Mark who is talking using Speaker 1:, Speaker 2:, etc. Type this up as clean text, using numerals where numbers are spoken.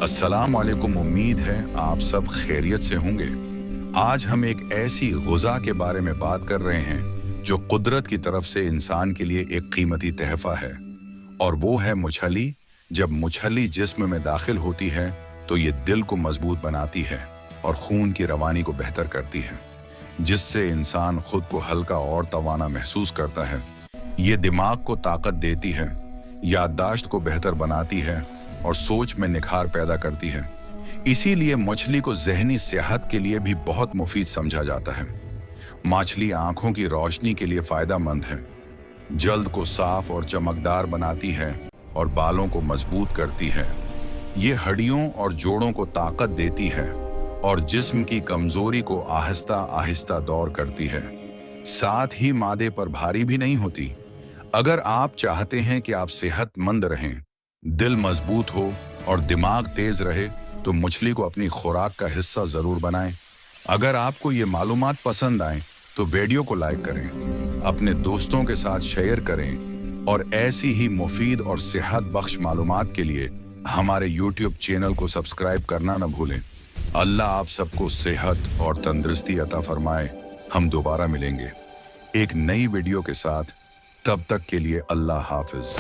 Speaker 1: अस्सलाम वालेकुम। उम्मीद है आप सब खैरियत से होंगे। आज हम एक ऐसी गुज़ा के बारे में बात कर रहे हैं जो कुदरत की तरफ से इंसान के लिए एक कीमती तहफ़ा है, और वो है मुछली। जब मुछली जिस्म में दाखिल होती है तो ये दिल को मजबूत बनाती है और खून की रवानी को बेहतर करती है, जिससे इंसान खुद को हल्का और तवाना महसूस करता है। ये दिमाग को ताकत देती है, याददाश्त को बेहतर बनाती है और सोच में निखार पैदा करती है। इसीलिए मछली को ज़हनी सेहत के लिए भी बहुत मुफीद समझा जाता है। मछली आंखों की रोशनी के लिए फ़ायदेमंद है, जल्द को साफ और चमकदार बनाती है और बालों को मजबूत करती है। ये हड्डियों और जोड़ों को ताकत देती है और जिस्म की कमज़ोरी को आहिस्ता आहिस्ता दूर करती है। साथ ही मादे पर भारी भी नहीं होती। अगर आप चाहते हैं कि आप सेहतमंद रहें, दिल मजबूत हो और दिमाग तेज रहे, तो मछली को अपनी खुराक का हिस्सा जरूर बनाएं। अगर आपको ये मालूमात पसंद आए तो वीडियो को लाइक करें, अपने दोस्तों के साथ शेयर करें, और ऐसी ही मुफीद और सेहत बख्श मालूमात के लिए हमारे YouTube चैनल को सब्सक्राइब करना न भूलें। अल्लाह आप सबको सेहत और तंदुरुस्ती अता फरमाए। हम दोबारा मिलेंगे एक नई वीडियो के साथ। तब तक के लिए अल्लाह हाफिज।